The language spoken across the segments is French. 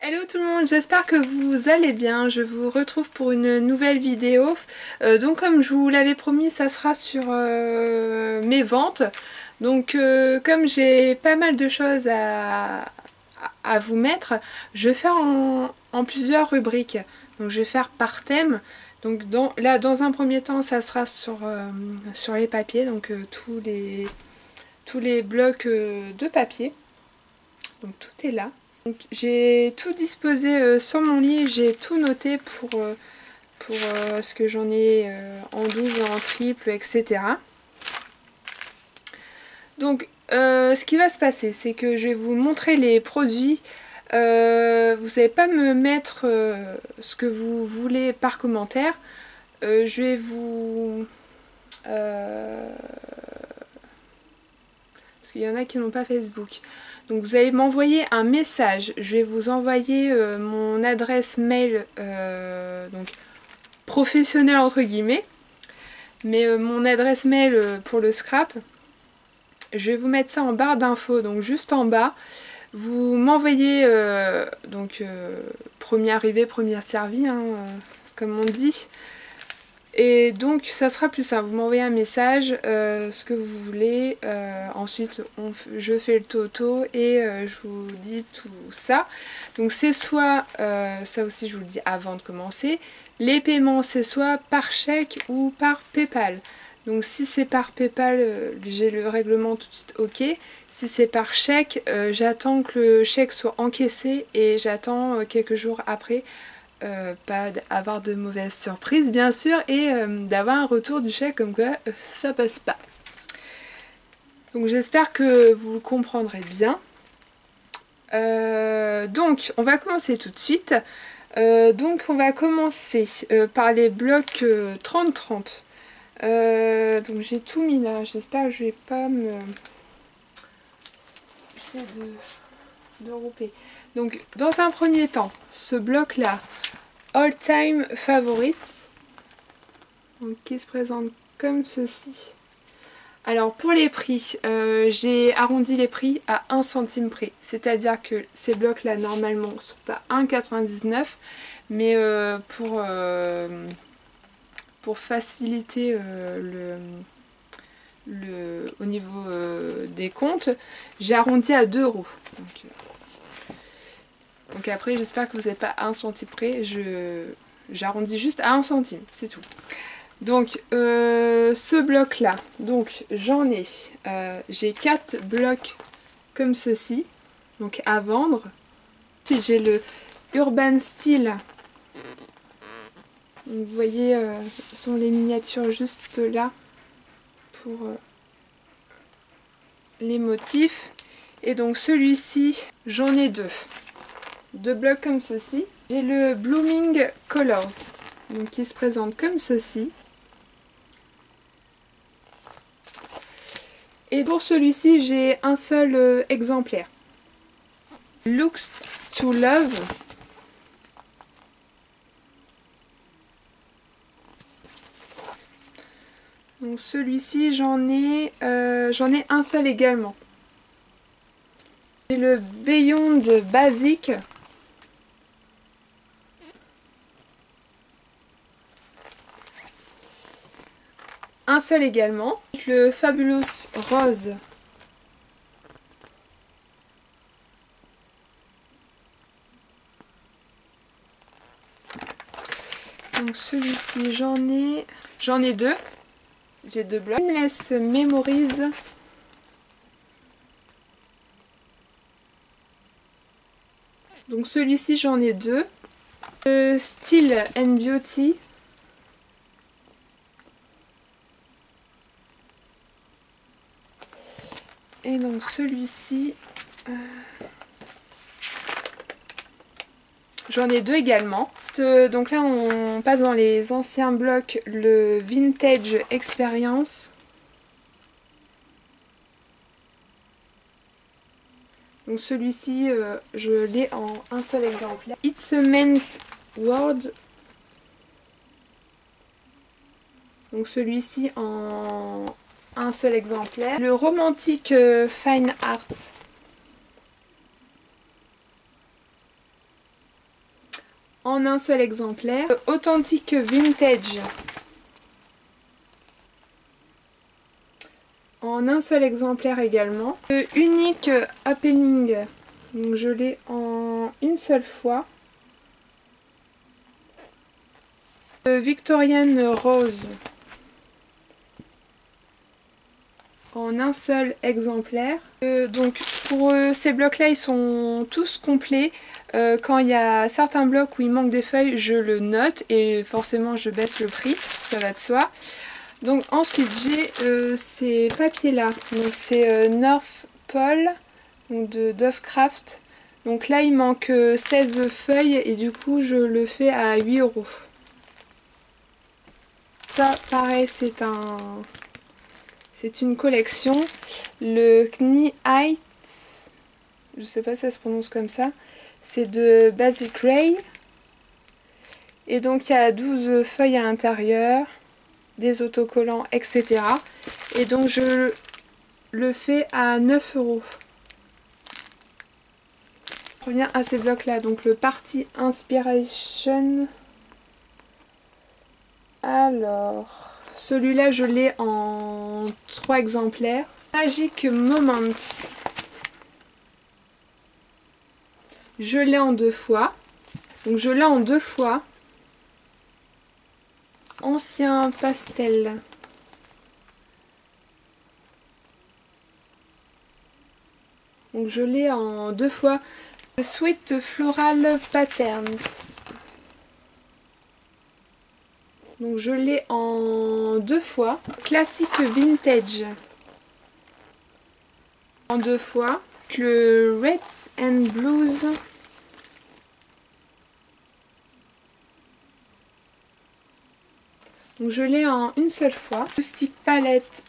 Hello tout le monde, j'espère que vous allez bien. Je vous retrouve pour une nouvelle vidéo. Donc comme je vous l'avais promis, ça sera sur mes ventes. Donc comme j'ai pas mal de choses à vous mettre, je vais faire en plusieurs rubriques. Donc je vais faire par thème. Donc dans un premier temps, ça sera sur les papiers, donc tous les blocs de papier. Donc tout est là. J'ai tout disposé sur mon lit, j'ai tout noté pour ce que j'en ai en double, en triple, etc. Donc ce qui va se passer, c'est que je vais vous montrer les produits. Vous n'allez pas me mettre ce que vous voulez par commentaire. Je vais vous... parce qu'il y en a qui n'ont pas Facebook. Donc vous allez m'envoyer un message, je vais vous envoyer mon adresse mail donc professionnelle entre guillemets, mais mon adresse mail pour le scrap, je vais vous mettre ça en barre d'infos, donc juste en bas, vous m'envoyez premier arrivé, premier servi, hein, comme on dit. Et donc ça sera plus simple, vous m'envoyez un message, ce que vous voulez, ensuite je fais le toto et je vous dis tout ça. Donc c'est soit, ça aussi je vous le dis avant de commencer, les paiements c'est soit par chèque ou par PayPal. Donc si c'est par PayPal, j'ai le règlement tout de suite ok. Si c'est par chèque, j'attends que le chèque soit encaissé et j'attends quelques jours après. Pas avoir de mauvaises surprises bien sûr et d'avoir un retour du chèque comme quoi ça passe pas. Donc j'espère que vous comprendrez bien. Donc on va commencer tout de suite. Donc on va commencer par les blocs 30-30. Donc j'ai tout mis là, j'espère que je vais pas me... J'essaie de regrouper. Donc dans un premier temps, ce bloc là, All Time Favorites, donc, qui se présente comme ceci. Alors pour les prix, j'ai arrondi les prix à 1 centime près, c'est-à-dire que ces blocs là normalement sont à 1,99 €, mais pour faciliter au niveau des comptes, j'ai arrondi à 2 €. Donc après j'espère que vous n'êtes pas à 1 centime près, j'arrondis juste à 1 centime, c'est tout. Donc ce bloc là, donc j'en ai, j'ai 4 blocs comme ceci, donc à vendre. Ensuite j'ai le Urban Style. Donc, vous voyez, ce sont les miniatures juste là pour les motifs. Et donc celui-ci, j'en ai deux blocs comme ceci. J'ai le Blooming Colors, donc, qui se présente comme ceci. Et pour celui-ci, j'ai un seul exemplaire. Looks to Love. Donc celui-ci, j'en ai un seul également. J'ai le Beyond Basic. Un seul également. Le Fabulous Rose. Donc celui-ci, j'en ai deux. J'ai deux blocs. Timeless Memories. Donc celui-ci, j'en ai deux. Style and Beauty. Et donc celui-ci, j'en ai deux également. Donc là on passe dans les anciens blocs, le Vintage Experience. Donc celui-ci, je l'ai en un seul exemplaire. It's a Men's World. Donc celui-ci en un seul exemplaire. Le Romantic Fine Art. en un seul exemplaire. Authentique Vintage en un seul exemplaire également. Unique Happening, donc je l'ai en une seule fois. Victorian Rose en un seul exemplaire. Donc pour ces blocs là ils sont tous complets. Quand il y a certains blocs où il manque des feuilles, je le note et forcément je baisse le prix, ça va de soi. Donc ensuite j'ai ces papiers là, donc c'est North Pole donc de Dovecraft. Donc là il manque 16 feuilles et du coup je le fais à 8 €. Ça pareil c'est une collection, le Knee Heights, je sais pas si ça se prononce comme ça, c'est de Basic Ray. Et donc il y a 12 feuilles à l'intérieur, des autocollants, etc. Et donc je le fais à 9 €. Je reviens à ces blocs là, donc le Party Inspiration. Alors, celui-là je l'ai en 3 exemplaires. Magic Moments, je l'ai en 2 fois. Donc je l'ai en 2 fois. Ancien pastel. Donc je l'ai en 2 fois. Sweet Floral Patterns. Donc je l'ai en 2 fois. Classique Vintage. En 2 fois. Le Reds and Blues. Donc je l'ai en une seule fois. Stick Palette.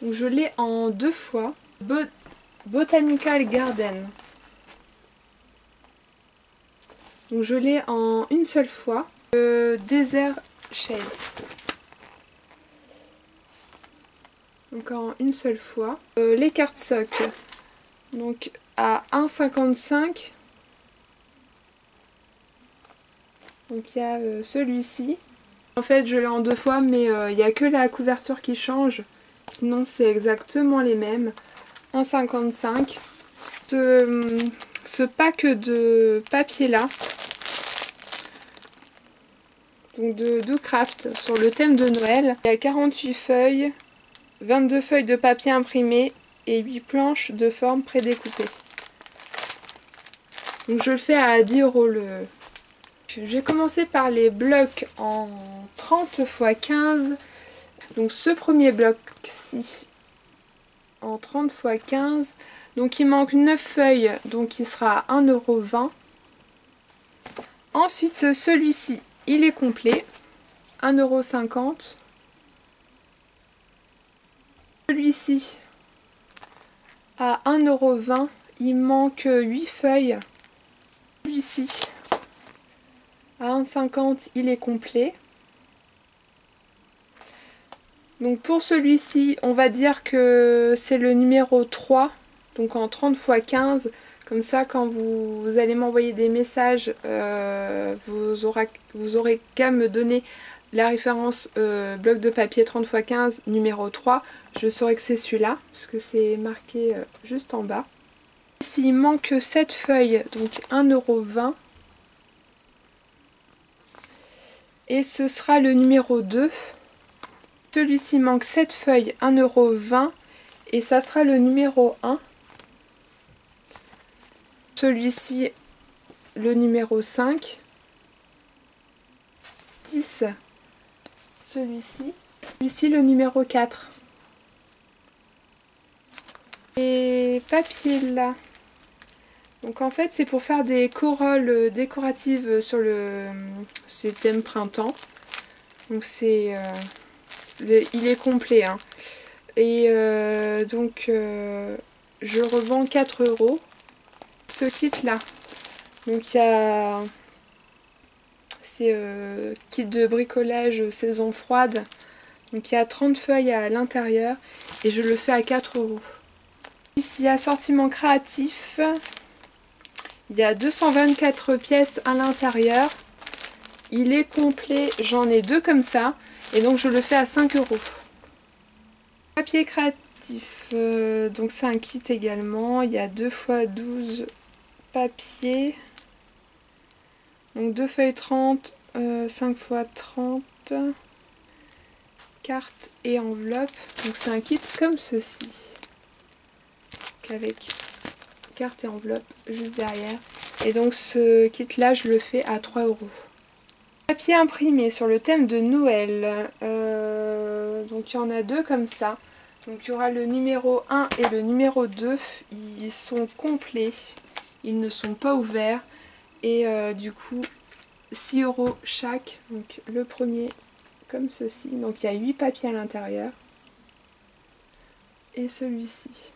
Donc je l'ai en 2 fois. Botanical Garden. Donc je l'ai en une seule fois. Desert Shades. Donc en une seule fois. Les cartes soc. Donc à 1,55. Donc il y a celui-ci. En fait je l'ai en 2 fois mais il n'y a que la couverture qui change. Sinon c'est exactement les mêmes. 1,55. Ce pack de papier là. Donc de Doocraft sur le thème de Noël. Il y a 48 feuilles, 22 feuilles de papier imprimé et 8 planches de forme prédécoupées. Donc je le fais à 10 € le... Je vais commencer par les blocs en 30 x 15. Donc ce premier bloc-ci en 30 x 15. Donc il manque 9 feuilles, donc il sera à 1,20 €. Ensuite celui-ci, il est complet, 1,50 €. Celui-ci à 1,20 €, il manque 8 feuilles. Celui-ci à 1,50 €, il est complet. Donc pour celui-ci, on va dire que c'est le numéro 3, donc en 30 x 15. Comme ça, quand vous allez m'envoyer des messages, vous aurez qu'à me donner la référence bloc de papier 30 x 15 numéro 3. Je saurai que c'est celui-là, parce que c'est marqué juste en bas. Ici, il manque 7 feuilles, donc 1,20 €. Et ce sera le numéro 2. Celui-ci manque 7 feuilles, 1,20 €. Et ça sera le numéro 1. Celui-ci, le numéro 5. 10. Celui-ci. Celui-ci, le numéro 4. Et papier là. Donc en fait, c'est pour faire des corolles décoratives sur le thème printemps. Donc c'est... il est complet. Hein. Et donc, je revends 4 €. Ce kit là, donc il y a c'est kit de bricolage saison froide, donc il y a 30 feuilles à l'intérieur et je le fais à 4 €. Ici, assortiment créatif. Il y a 224 pièces à l'intérieur. Il est complet, j'en ai 2 comme ça. Et donc je le fais à 5 €. Papier créatif, donc c'est un kit également. Il y a 2 x 12 papiers. Donc 2 feuilles 30, 5 x 30, cartes et enveloppes. Donc c'est un kit comme ceci. Avec carte et enveloppe juste derrière. Et donc ce kit là je le fais à 3 €. Papier imprimé sur le thème de Noël. Donc il y en a 2 comme ça. Donc il y aura le numéro 1 et le numéro 2. Ils sont complets. Ils ne sont pas ouverts. Et du coup 6 € chaque. Donc le premier comme ceci. Donc il y a 8 papiers à l'intérieur. Et celui-ci.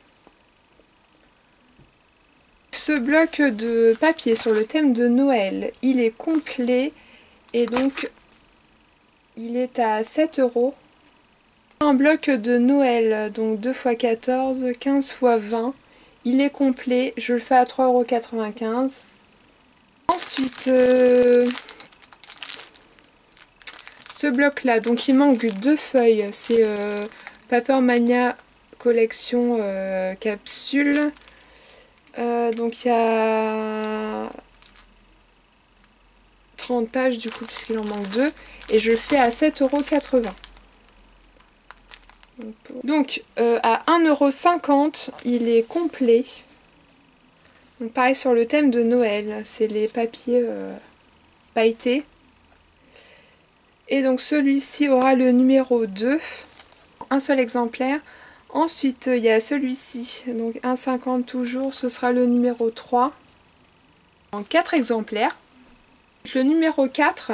Ce bloc de papier sur le thème de Noël, il est complet et donc il est à 7 €. Un bloc de Noël, donc 2 x 14, 15 x 20, il est complet, je le fais à 3,95 €. Ensuite, ce bloc là, donc il manque 2 feuilles, c'est Papermania collection capsule. Donc il y a 30 pages du coup puisqu'il en manque 2 et je le fais à 7,80 €. Donc à 1,50 € il est complet. Donc pareil sur le thème de Noël, c'est les papiers pailletés. Et donc celui-ci aura le numéro 2, un seul exemplaire. Ensuite il y a celui-ci, donc 1,50 toujours, ce sera le numéro 3 en 4 exemplaires. Le numéro 4,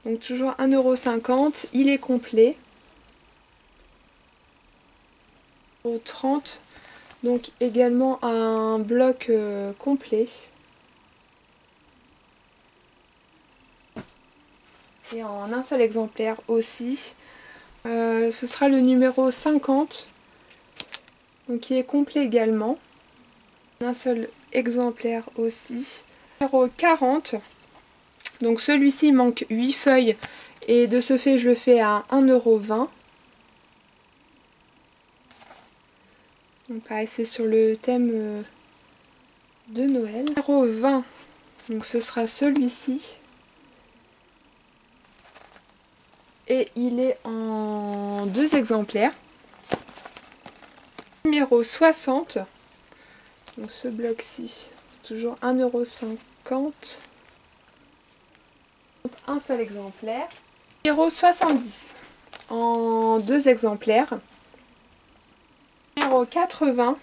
donc toujours 1,50 €, il est complet. Au 30, donc également un bloc complet. Et en un seul exemplaire aussi. Ce sera le numéro 50, donc qui est complet également. Un seul exemplaire aussi. Numéro 40. Donc celui-ci il manque 8 feuilles et de ce fait je le fais à 1,20 €. Donc pareil c'est sur le thème de Noël. Numéro 20, donc ce sera celui-ci. Et il est en 2 exemplaires. Numéro 60, donc ce bloc-ci, toujours 1,50 €. Un seul exemplaire. Numéro 70 en 2 exemplaires. Numéro 80.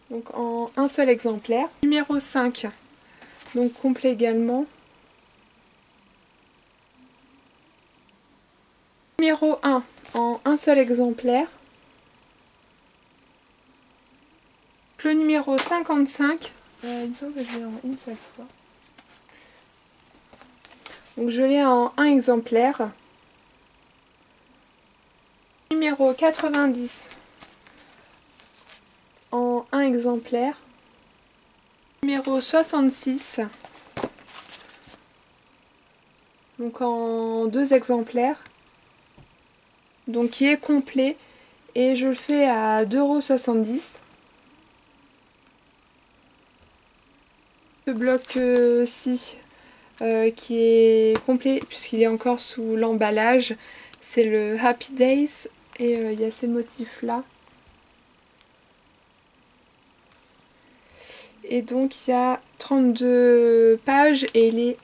Donc en un seul exemplaire. Numéro 5. Donc complet également. Numéro 1 en un seul exemplaire. Le numéro 55. Il me semble que je l'ai en une seule fois. Donc je l'ai en un exemplaire. Numéro 90 en un exemplaire. Numéro 66, donc en 2 exemplaires, donc qui est complet et je le fais à 2,70 €. Ce bloc-ci qui est complet puisqu'il est encore sous l'emballage, c'est le Happy Days et il y a ces motifs là. Et donc il y a 32 pages et il est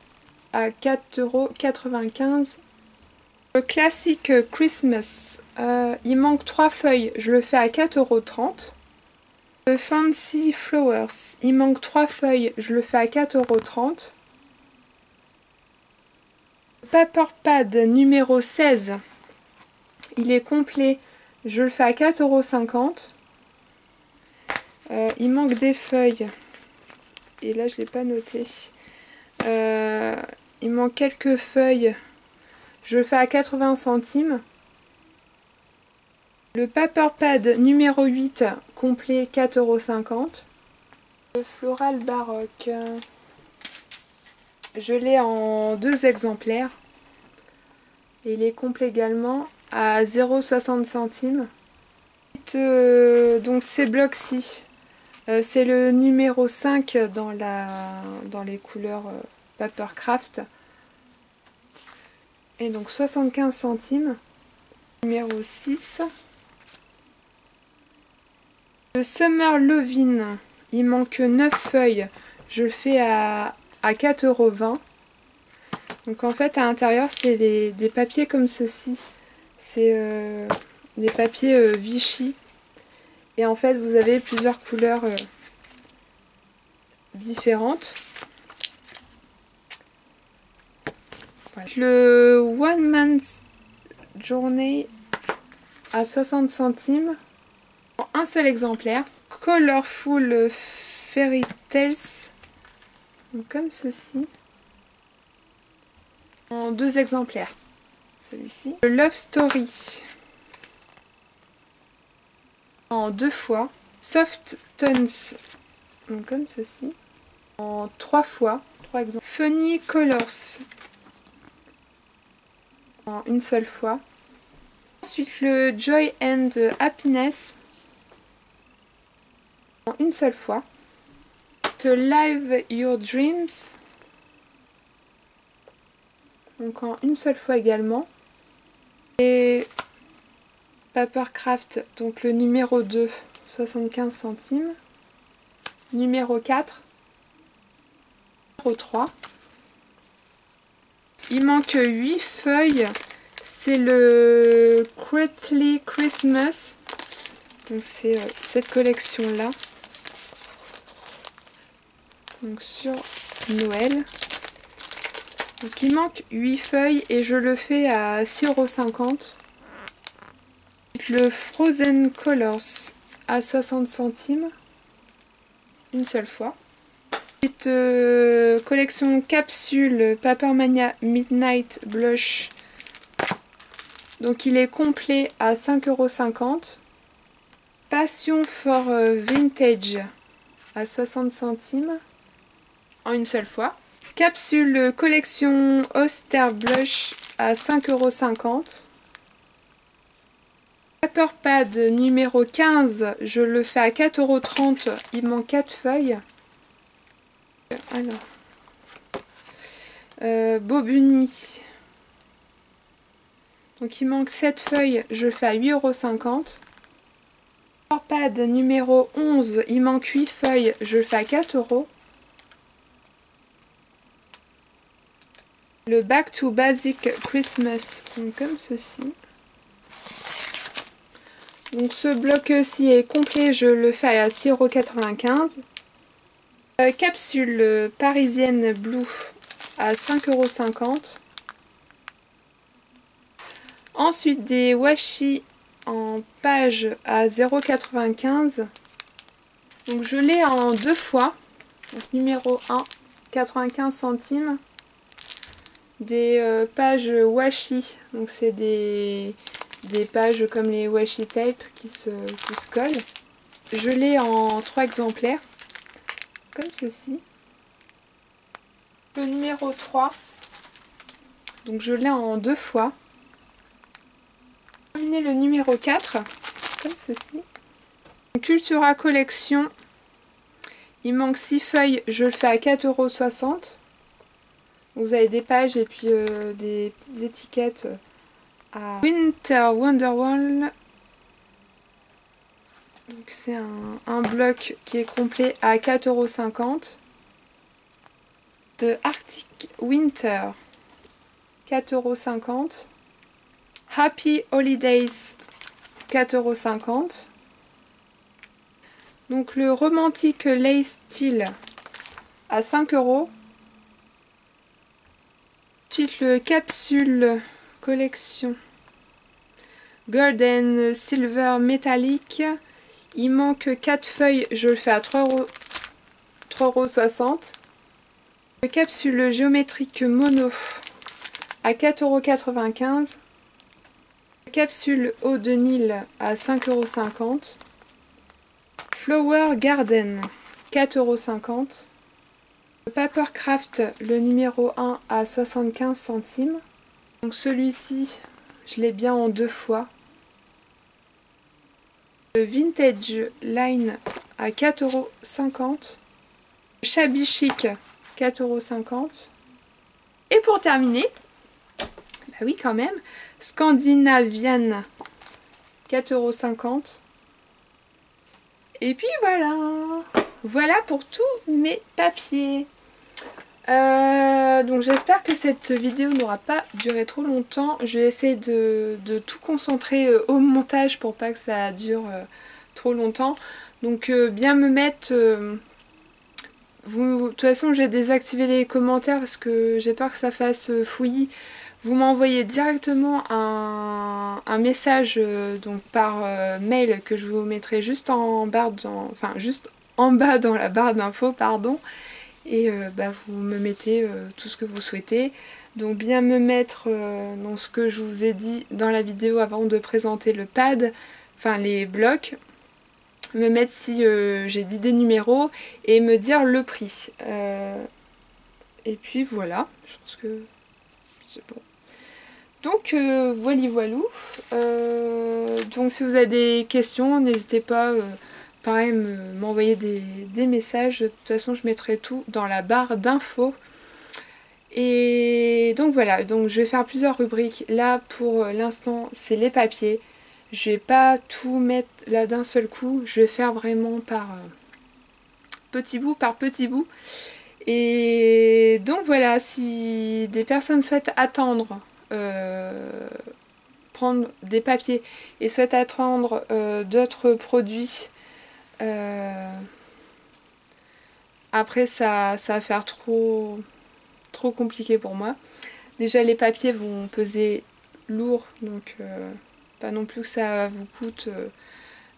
à 4,95 €. Le classique Christmas, il manque 3 feuilles, je le fais à 4,30 €. Le Fancy Flowers, il manque 3 feuilles, je le fais à 4,30 €. Le Paper Pad numéro 16, il est complet, je le fais à 4,50 €. Il manque des feuilles, et là je ne l'ai pas noté. Il manque quelques feuilles je le fais à 80 centimes. Le Paper Pad numéro 8 complet 4,50 €. Le Floral Baroque, je l'ai en 2 exemplaires. Et il est complet également à 0,60 centimes. Donc ces blocs-ci, c'est le numéro 5 dans les couleurs Papercraft. Et donc 75 centimes. Numéro 6. Le Summer Lovin', il manque 9 feuilles. Je le fais à 4,20 €. Donc en fait à l'intérieur c'est des papiers comme ceci. C'est des papiers Vichy. Et en fait vous avez plusieurs couleurs différentes. Voilà. Le One Man's Journey à 60 centimes. En un seul exemplaire. Colorful Fairy Tales. Donc comme ceci. En 2 exemplaires. Celui-ci. Le Love Story. En 2 fois. Soft Tones. Donc comme ceci. En 3 fois. 3 exemplaires. Funny Colors. En une seule fois. Ensuite le Joy and Happiness. En une seule fois. To Live Your Dreams. Donc en une seule fois également. Et Papercraft, donc le numéro 2, 75 centimes. Numéro 4. Numéro 3. Il manque 8 feuilles. C'est le Crately Christmas. Donc c'est cette collection là. Donc sur Noël. Donc il manque 8 feuilles et je le fais à 6,50 €. Le Frozen Colors à 60 centimes. Une seule fois. Ensuite, collection capsule Papermania Midnight Blush. Donc il est complet à 5,50 €. Passion for Vintage à 60 centimes. En une seule fois. Capsule collection Auster Blush à 5,50 €. Paper Pad numéro 15, je le fais à 4,30 €. Il manque 4 feuilles. Alors. Bobuni. Donc il manque 7 feuilles, je le fais à 8,50 €. Paper Pad numéro 11, il manque 8 feuilles, je le fais à 4 €. Le Back to Basic Christmas, donc comme ceci. Donc ce bloc-ci est complet, je le fais à 6,95 €. Capsule parisienne Blue à 5,50 €. Ensuite des washi en page à 0,95 €. Donc je l'ai en 2 fois. Donc numéro 1, 95 centimes. Des pages washi, donc c'est des pages comme les washi tape qui se collent. Je l'ai en 3 exemplaires, comme ceci. Le numéro 3, donc je l'ai en 2 fois. Terminé le numéro 4, comme ceci. Cultura Collection, il manque 6 feuilles, je le fais à 4,60 €. Vous avez des pages et puis des petites étiquettes à Winter Wonderwall. Donc c'est un bloc qui est complet à 4,50 €. De Arctic Winter, 4,50 €. Happy Holidays, 4,50 €. Donc le Romantic Lace Steel à 5 €. Ensuite le capsule collection Golden Silver Metallic. Il manque 4 feuilles, je le fais à 3,60 €. Le capsule géométrique mono à 4,95 €. Capsule eau de Nil à 5,50 €. Flower Garden 4,50 €. Papercraft le numéro 1 à 75 centimes. Donc celui-ci, je l'ai bien en 2 fois. Le Vintage Line à 4,50 €. Shabby Chic 4,50 €. Et pour terminer, bah oui quand même, Scandinavian 4,50 €. Et puis voilà, voilà pour tous mes papiers. Donc j'espère que cette vidéo n'aura pas duré trop longtemps. Je vais essayer de tout concentrer au montage pour pas que ça dure trop longtemps. Donc bien me mettre... de toute façon j'ai désactivé les commentaires parce que j'ai peur que ça fasse fouillis. Vous m'envoyez directement un message donc par mail que je vous mettrai juste en barre juste en bas dans la barre d'infos, pardon. Et vous me mettez tout ce que vous souhaitez. Donc bien me mettre dans ce que je vous ai dit dans la vidéo avant de présenter le pad, enfin les blocs. Me mettre si j'ai dit des numéros et me dire le prix. Et puis voilà, je pense que c'est bon. Donc voilou. Donc si vous avez des questions, n'hésitez pas, pareil, m'envoyer des messages. De toute façon, je mettrai tout dans la barre d'infos. Et donc voilà, donc je vais faire plusieurs rubriques. Là pour l'instant, c'est les papiers. Je vais pas tout mettre là d'un seul coup. Je vais faire vraiment par petit bout par petit bout. Et donc voilà, si des personnes souhaitent attendre prendre des papiers et souhaitent attendre d'autres produits, après ça va faire trop compliqué pour moi. Déjà les papiers vont peser lourd, donc pas non plus que ça vous coûte. De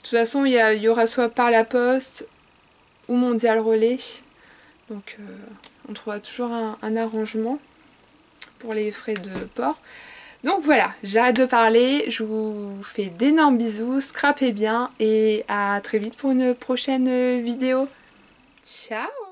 toute façon il y aura soit par la poste ou Mondial Relais, donc on trouvera toujours un arrangement pour les frais de port. Donc voilà, j'arrête de parler, je vous fais d'énormes bisous, scrapez bien et à très vite pour une prochaine vidéo. Ciao!